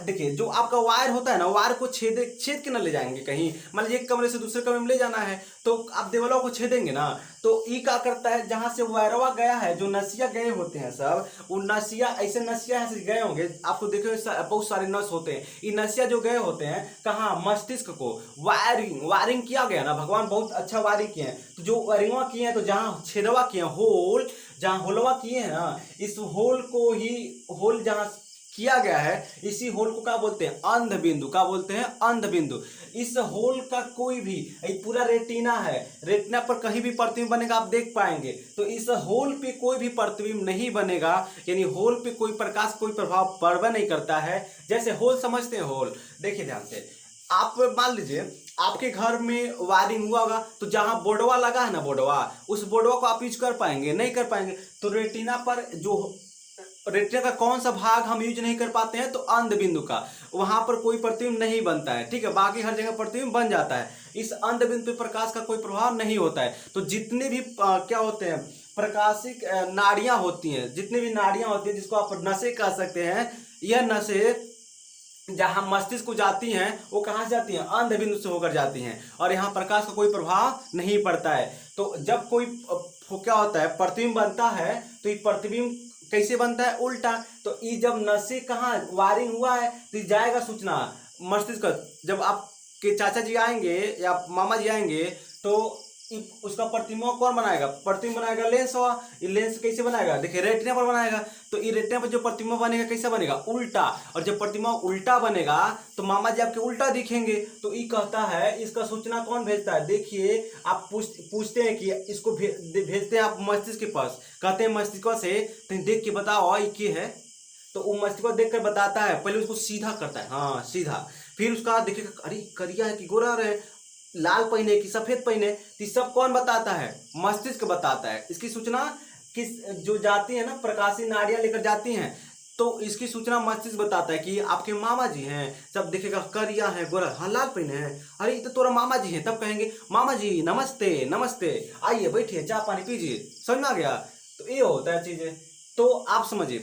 देखिए जो आपका वायर होता है ना, वायर को छेद छेद के न ले जाएंगे कहीं, मान लीजिए एक कमरे से दूसरे कमरे में ले जाना है तो आप देवलों को छेदेंगे ना, तो ये क्या करता है, जहां से वायरवा गया है, जो नसिया गए होते हैं सब, वो नसिया ऐसे नसिया से गए होंगे, आपको देखो बहुत सारे नस होते हैं, ये नसिया जो गए होते हैं कहाँ, मस्तिष्क को वायरिंग वायरिंग किया गया ना, भगवान बहुत अच्छा वायरिंग किए हैं, तो जो वायरिंगवा किए हैं, तो जहाँ छेदवा किए हैं, होल जहाँ होलवा किए हैं ना, इस होल को ही, होल जहाँ किया गया है, इसी होल को क्या बोलते हैं? अंध बिंदु। क्या बोलते हैं? अंध बिंदु। इस होल का कोई भी, पूरा रेटिना है, रेटिना पर कहीं भी प्रतिबिंब बनेगा आप देख पाएंगे, तो इस होल पे कोई भी प्रतिबिंब नहीं बनेगा, यानी होल पे कोई प्रकाश कोई प्रभाव पड़वा नहीं करता है। जैसे होल समझते हैं, होल देखिए ध्यान से, आप मान लीजिए आपके घर में वायरिंग हुआ होगा, तो जहां बोर्डवा लगा है ना, बोर्डवा, उस बोर्डवा को आप यूज कर पाएंगे? नहीं कर पाएंगे। तो रेटिना पर जो रेटिना का कौन सा भाग हम यूज नहीं कर पाते हैं? तो अंध बिंदु का, वहां पर कोई प्रतिबिंब नहीं बनता है, ठीक है, बाकी हर जगह प्रतिबिंब बन जाता है। इस अंध बिंदु पर प्रकाश का कोई प्रभाव नहीं होता है। तो जितने भी क्या होते हैं, प्रकाशिक नाड़ियां होती हैं, जितने भी नाड़ियां होती हैं, जिसको आप नसें कह सकते हैं, यह नसें जहां मस्तिष्क को जाती हैं, वो कहां से जाती हैं? अंध बिंदु से होकर जाती हैं, और यहाँ प्रकाश का कोई प्रभाव नहीं पड़ता है। तो जब कोई क्या होता है, प्रतिबिंब बनता है, तो ये प्रतिबिंब कैसे बनता है? उल्टा। तो ये जब नशे कहाँ वायरिंग हुआ है, तो ये जाएगा सूचना मस्तिष्क। जब आपके चाचा जी आएंगे या मामा जी आएंगे, तो उसका प्रतिबिंब कौन बनाएगा? प्रतिबिंब बनाएगा लेंस हुआ। ये लेंस कैसे बनाएगा? देखिए रेटिना पर बनाएगा, तो ये रेटिना पर जो प्रतिबिंब बनेगा कैसा बनेगा? उल्टा। और जब प्रतिबिंब उल्टा बनेगा तो मामा जी आपके उल्टा दिखेंगे। तो ये कहता है, इसका सूचना कौन भेजता है? देखिए आप पूछते हैं कि इसको भेजते हैं आप मस्तिष्क के पास, कहते हैं मस्तिष्क से तो देख के बताओ ये क्या है, तो वो मस्तिष्क देख कर बताता है, पहले उसको सीधा करता है, हाँ सीधा, फिर उसका देखिएगा अरे करिया है कि गोरा है, लाल पहने कि सफेद पहने, तो सब कौन बताता है? मस्तिष्क बताता है। इसकी सूचना किस जो जाती है ना, प्रकाशीय नाड़ियां लेकर जाती हैं, तो इसकी सूचना मस्तिष्क बताता है कि आपके मामा जी हैं। सब देखेगा करिया है, गोरा, हाँ लाल पहने हैं, अरे तो तोरा मामा जी हैं, तब कहेंगे मामा जी नमस्ते नमस्ते, आइए बैठिए चाय पानी पीजिए। समझ में आ गया? तो ये होता है चीजें। तो आप समझिए,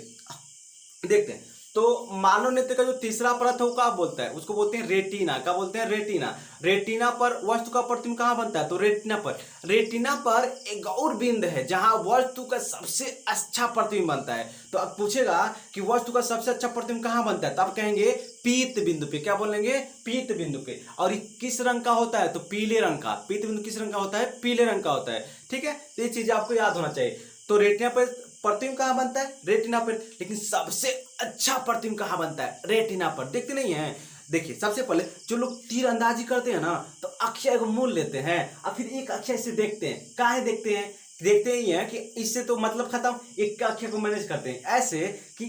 देखते हैं, तो मानव नेत्र का जो तीसरा परत है वो क्या बोलता है? उसको बोलते हैं रेटिना। क्या बोलते हैं? रेटिना। रेटिना पर वस्तु का प्रतिबिंब कहाँ बनता है? तो रेटिना पर। रेटिना पर एक और बिंदु है जहां वस्तु का सबसे अच्छा प्रतिबिंब बनता है। तो अब पूछेगा कि वस्तु का सबसे अच्छा प्रतिबिंब कहाँ बनता है, तब कहेंगे पीत बिंदु पे। क्या बोलेंगे? पीत बिंदु पे। और ये किस रंग का होता है? तो पीले रंग का। पीत बिंदु किस रंग का होता है? पीले रंग का होता है। ठीक है, तो ये चीज आपको याद होना चाहिए। तो रेटिना पर प्रतिबिंब कहाँ बनता है? रेटिना पर। लेकिन सबसे अच्छा प्रतिबिंब कहाँ बनता है? रेटिना पर। देखते नहीं है? देखिए सबसे पहले जो लोग तीरंदाजी करते हैं ना, तो अक्षय को मूल लेते हैं और फिर एक अक्षय से देखते हैं। काहे देखते हैं? देखते ही हैं कि इससे तो मतलब खत्म, एक अक्षय को मैनेज करते हैं ऐसे कि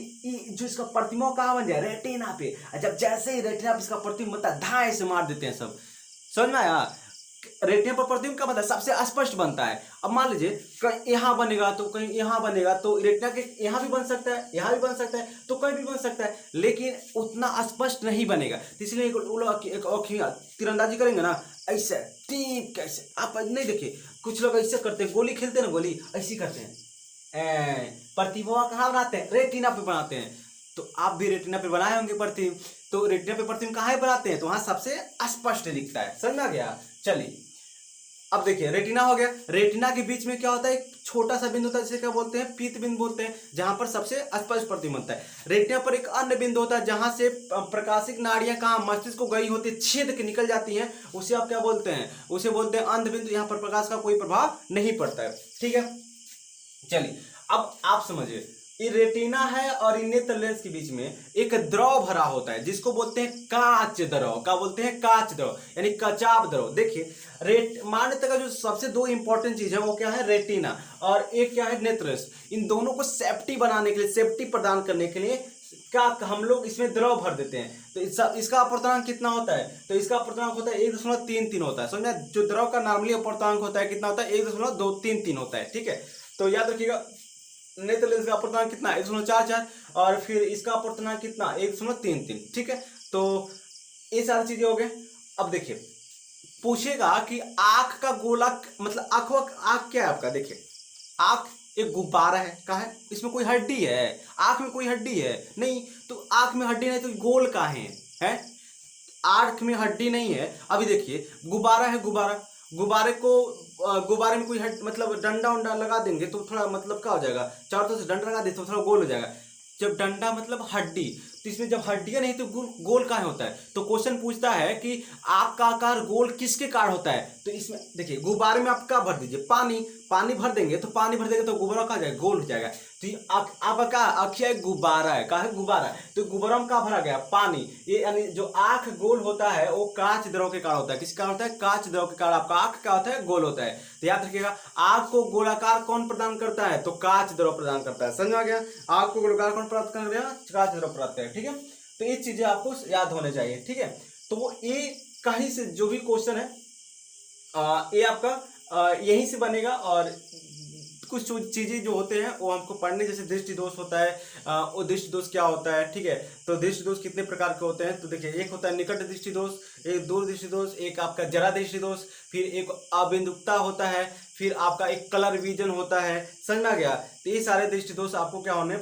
जो इसका प्रतिबिंब कहाँ बन जाए? रेटिना पे। जब जैसे ही रेटिना पे इसका प्रतिबिंब बनता है, धाए से मार देते हैं सब। समझ में आया? रेटिना पर प्रतिबिंब का मतलब सबसे स्पष्ट बनता है। अब मान लीजिए कहीं यहाँ बनेगा तो कहीं यहाँ बनेगा, तो रेटिना के यहाँ भी बन सकता है, यहाँ भी बन सकता है, तो कहीं भी बन सकता है, लेकिन उतना स्पष्ट नहीं बनेगा। तो इसलिए एक तीरंदाजी करेंगे ना, ऐसे टीप कैसे आप नहीं देखिए, कुछ लोग ऐसे करते हैं, गोली खेलते हैं ना, गोली ऐसी करते हैं। प्रतिबिंब कहाँ बनाते हैं? रेटिना पे बनाते हैं। तो आप भी रेटिना पे बनाए होंगे प्रतिबिंब, तो रेटिना पे प्रतिबिंब कहाँ बनाते हैं? तो वहां सबसे स्पष्ट दिखता है। समझ में आ गया? चलिए अब देखिए, रेटिना हो गया। रेटिना के बीच में क्या होता है? एक छोटा सा बिंदु होता है, जिसे क्या बोलते हैं? पीत बिंदु बोलते हैं, जहां पर सबसे स्पष्ट प्रतिबिंब बनता है। रेटिना पर एक अन्य बिंदु होता है जहां से प्रकाशिक नाड़ियां कहाँ मस्तिष्क को गई होती है, छेद के निकल जाती हैं, उसे आप क्या बोलते हैं? उसे बोलते हैं अंध बिंदु। यहाँ पर प्रकाश का कोई प्रभाव नहीं पड़ता है। ठीक है, चलिए अब आप समझिए, ये रेटिना है और नेत्र लेंस के बीच में एक द्रव भरा होता है, जिसको बोलते हैं काच द्रव। क्या बोलते हैं? काच द्रव, यानी कचाव द्रव। देखिए मान्यता का जो सबसे दो इंपॉर्टेंट चीज है वो क्या है? रेटिना और एक क्या है? नेत्र लेंस। इन दोनों को सेफ्टी बनाने के लिए, सेफ्टी प्रदान करने के लिए क्या हम लोग इसमें द्रव भर देते हैं, तो इसका अपर्तनांक कितना होता है, तो इसका अपर्तनांक होता है 1.33 होता है। समझा, जो द्रव का नॉर्मली अपर्तनांक होता है कितना होता है 1.233 होता है। ठीक है, तो याद रखिएगा नेत्र लेंस का अपर्तनांक कितना है 1.44 और फिर इसका अपर्तनांक कितना 1.33। ठीक है, तो ये सारी चीजें हो गए। अब देखिए पूछेगा कि आंख का गोला मतलब आंख क्या है आपका, देखिए आंख एक गुब्बारा है, कहा है इसमें कोई हड्डी है, आंख में कोई हड्डी है नहीं, तो आंख में हड्डी नहीं तो गोल कहाँ है? आंख में हड्डी नहीं है। अभी देखिए गुब्बारा है, गुब्बारे को गुब्बारे में कोई मतलब डंडा उंडा लगा देंगे तो थोड़ा मतलब क्या हो जाएगा, चारों तरफ से डंडा लगा दे तो थोड़ा गोल हो जाएगा। जब डंडा मतलब हड्डी, तो इसमें जब हड्डियां नहीं तो गोल कहाँ होता है, तो क्वेश्चन पूछता है कि आंख का आकार गोल किसके कारण होता है। तो इसमें देखिए गुब्बारे में आप क्या भर दीजिए, पानी भर देंगे तो गुब्बारा कहाँ जाएगा, गोल हो जाएगा। तो आपका क्या आँखिया एक गुब्बारा है, कहा है गुब्बारा है, तो गुब्बारा में क्या भरा गया, पानी। ये यानी जो आंख गोल होता है वो कांच द्रव के कारण होता है। किस कारण होता है, कांच द्रव के कारण आपका आंख क्या होता है, गोल होता है। तो याद रखिएगा आंख को गोलाकार कौन प्रदान करता है, तो कांच द्रव प्रदान करता है। समझ आ गया, आंख को गोलाकार कौन प्राप्त कर रहा है, कांच द्रव प्राप्त करेगा। ठीक है, तो ये चीजें आपको याद होने चाहिए। ठीक है, तो ये कहीं से जो भी क्वेश्चन है ये आपका यहीं से बनेगा। और कुछ चीजें जो होते हैं वो हमको पढ़ने, जैसे दृष्टि दोष होता है, वो दृष्टि दोष क्या होता है। ठीक है, तो दृष्टि दोष कितने प्रकार के होते हैं, तो देखिए एक होता है निकट दृष्टि दोष, एक दूर दृष्टि दोष, एक आपका जरा दृष्टि दोष, फिर एक अबिंदुकता होता है, फिर आपका एक कलर विजन होता है। समझ में आ गया, तो ये सारे दृष्टि दोष आपको क्या होने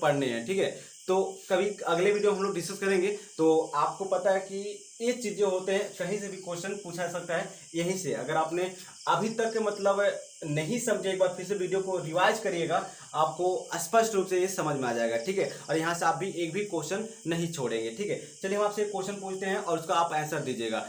पढ़ने हैं। ठीक है, तो कभी अगले वीडियो हम लोग डिस्कस करेंगे। तो आपको पता है कि ये चीजें होते हैं, कहीं से भी क्वेश्चन पूछा जा सकता है यहीं से। अगर आपने अभी तक मतलब नहीं समझे, एक बार फिर से वीडियो को रिवाइज करिएगा, आपको स्पष्ट रूप से ये समझ में आ जाएगा। ठीक है, और यहाँ से आप भी एक भी क्वेश्चन नहीं छोड़ेंगे। ठीक है, चलिए हम आपसे एक क्वेश्चन पूछते हैं और उसका आप आंसर दीजिएगा।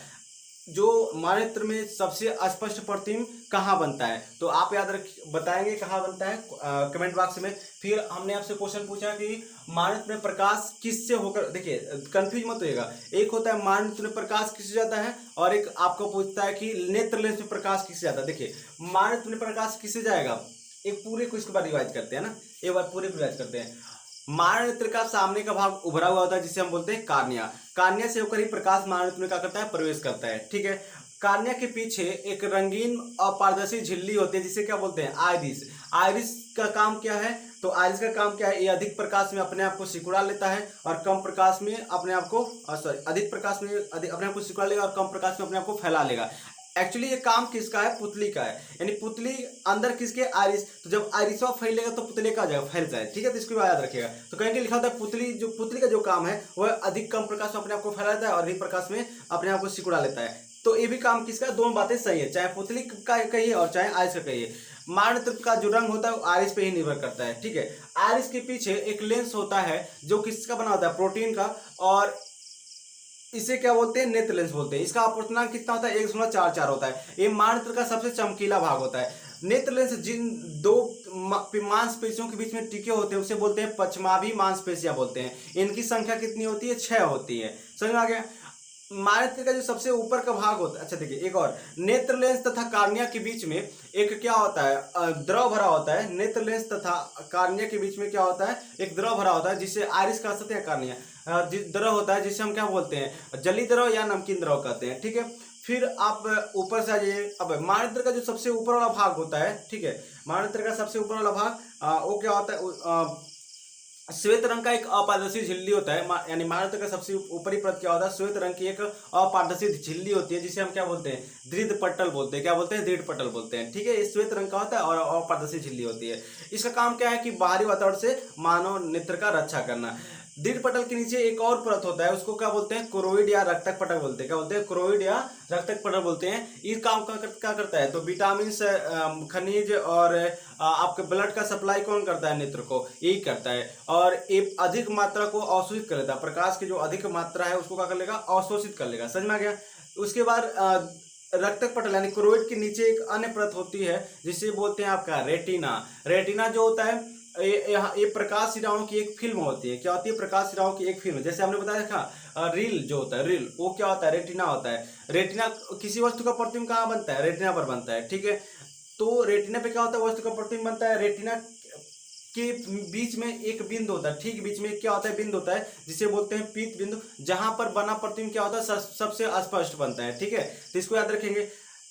जो मानचित्र में सबसे स्पष्ट प्रतिबिंब कहाँ बनता है, तो आप याद रख बताएंगे कहाँ बनता है कमेंट बॉक्स में। फिर हमने आपसे क्वेश्चन पूछा कि मानचित्र में प्रकाश किससे होकर, देखिए कंफ्यूज मत होइएगा, एक होता है मानचित्र में प्रकाश किससे जाता है और एक आपको पूछता है कि नेत्र लेंस में प्रकाश किससे जाता है। देखिए मानचित्र में प्रकाश किससे जाएगा, एक पूरे को इसके बाद रिवाइज करते हैं ना, एक बार पूरे को रिवाइज करते हैं। मानचित्र का सामने का भाग उभरा हुआ होता है जिसे हम बोलते हैं कार्निया, कार्निया से होकर ही प्रकाश मानचित्र में क्या करता है, प्रवेश करता है। ठीक है, कार्निया के पीछे एक रंगीन अपारदर्शी झिल्ली होती है जिसे क्या बोलते हैं, आइरिस। आइरिस का काम क्या है, तो आइरिस का काम क्या है, ये अधिक प्रकाश में अपने आप को सिकुड़ा लेता है और कम प्रकाश में अपने आप को अधिक प्रकाश में अपने आप को सिकुड़ा लेगा और कम प्रकाश में अपने आप को फैला लेगा। एक्चुअली ये काम किसका है, पुतली का है, यानी पुतली अंदर किसके, आइरिस। तो जब आइरिसवा फैलेगा तो पुतली का जाएगा, फैल जाए। ठीक है, तो इसको याद रखिएगा। तो कहीं लिखा होता है पुतली का जो काम है वह अधिक कम प्रकाश में अपने आप को फैला लेता है और अधिक प्रकाश में अपने आप को सिकुड़ा लेता है। तो ये भी काम किसका, दोनों बातें सही है, चाहे पुतली का कहिए और चाहे आइरिस का कहिए। मानचित्र का जो रंग होता है वो आइरिस पे ही निर्भर करता है। ठीक है, आइरिस के पीछे एक लेंस होता है जो किसका बना होता है, प्रोटीन का, और इसे क्या बोलते हैं, नेत्र लेंस बोलते हैं। इसका अपर्तनांक कितना होता है, 1.44 होता है। ये मानचित्र का सबसे चमकीला भाग होता है। नेत्र लेंस जिन दो मांसपेशियों के बीच में टिके होते हैं उसे बोलते हैं पश्चमाभी मांसपेशियां बोलते हैं। इनकी संख्या कितनी होती है, 6 होती है। समझ में आ गया। मानचित्र का जो सबसे ऊपर का भाग होता है, अच्छा देखिए एक और, नेत्र लेंस तथा कार्निया के बीच में एक क्या होता है, द्रव भरा होता है। नेत्र लेंस तथा कार्निया के बीच में क्या होता है, एक द्रव भरा होता है जिसे आइरिस कह सकते हैं, कार्निया द्रव होता है जिसे हम क्या बोलते हैं, जली द्रव या नमकीन द्रव कहते हैं। ठीक है, फिर आप ऊपर से आ जाइए। अब मानचित्र का जो सबसे ऊपर वाला भाग होता है, ठीक है, मानचित्र का सबसे ऊपर वाला भाग वो क्या होता है, श्वेत रंग का एक अपारदर्शी झिल्ली होता है। यानी मानचित्र का सबसे ऊपरी परत क्या होता है, श्वेत रंग की एक अपारदर्शी झिल्ली होती है जिसे हम क्या बोलते हैं, दृढ़ पटल बोलते हैं। क्या बोलते हैं, दृढ़ पटल बोलते हैं। ठीक है, ये श्वेत रंग का होता है और अपारदर्शी झिल्ली होती है। इसका काम क्या है कि बाहरी वातावरण से मानव नेत्र का रक्षा करना। दृढ़ पटल के नीचे एक और परत होता है, उसको क्या बोलते हैं, क्रोइड या रक्तक पटल बोलते हैं। क्या बोलते हैं, क्रोइड या रक्तक पटल बोलते हैं। इस काम क्या करता है, तो विटामिन खनिज और आपके ब्लड का सप्लाई कौन करता है, नेत्र को, यही करता है। और ये अधिक मात्रा को अवशोषित कर लेता है, प्रकाश की जो अधिक मात्रा है उसको क्या कर लेगा, अवशोषित कर लेगा। समझ में आ गया। उसके बाद रक्तक पटल यानी क्रोइड के नीचे एक अन्य परत होती है जिसे बोलते हैं आपका रेटिना। रेटिना जो होता है ये प्रकाश सिराओं की एक फिल्म होती है। क्या होती है, प्रकाश सिराओं की एक फिल्म। जैसे हमने बताया था रील जो होता है, रील वो क्या होता है, रेटिना होता है। रेटिना किसी वस्तु का प्रतिबिंब कहाँ बनता है, रेटिना पर बनता है। ठीक है, तो रेटिना पे क्या होता है, वस्तु का प्रतिबिंब बनता है। रेटिना के बीच में एक बिंदु होता है, ठीक बीच में क्या होता है, बिंदु होता है जिसे बोलते हैं पीत बिंदु, जहां पर बना प्रतिबिंब क्या होता है, सबसे स्पष्ट बनता है। ठीक है, तो इसको याद रखेंगे।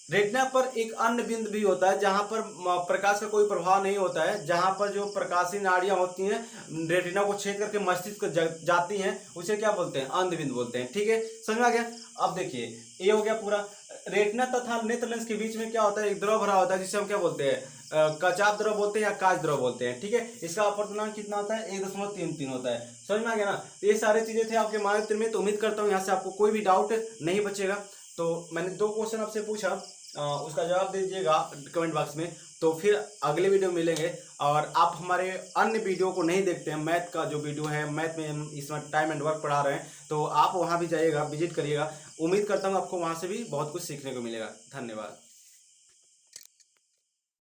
रेटिना पर एक अन्य बिंदु भी होता है जहां पर प्रकाश का कोई प्रभाव नहीं होता है, जहां पर जो प्रकाशीय नाड़ियां होती हैं रेटिना को छेद करके मस्तिष्क को जाती हैं, उसे क्या बोलते हैं, अंध बिंदु बोलते हैं। ठीक है, समझ में आ गया। अब देखिए ये हो गया पूरा। रेटिना तथा नेत्र लेंस के बीच में क्या होता है, एक द्रव भरा होता है जिसे हम क्या बोलते हैं, कचाप द्रव बोलते हैं या काच द्रव बोलते हैं। ठीक है, इसका अपवर्तनांक कितना होता है, 1.33 होता है। समझ में आ गया ना। तो ये सारी चीजें थे आपके मानक में, तो उम्मीद करता हूँ यहाँ से आपको कोई भी डाउट नहीं बचेगा। तो मैंने 2 क्वेश्चन आपसे पूछा, उसका जवाब दीजिएगा कमेंट बॉक्स में। तो फिर अगले वीडियो मिलेंगे। और आप हमारे अन्य वीडियो को नहीं देखते हैं, मैथ का जो वीडियो है, मैथ में हम इसमें टाइम एंड वर्क पढ़ा रहे हैं, तो आप वहाँ भी जाइएगा, विजिट करिएगा। उम्मीद करता हूँ आपको वहाँ से भी बहुत कुछ सीखने को मिलेगा। धन्यवाद।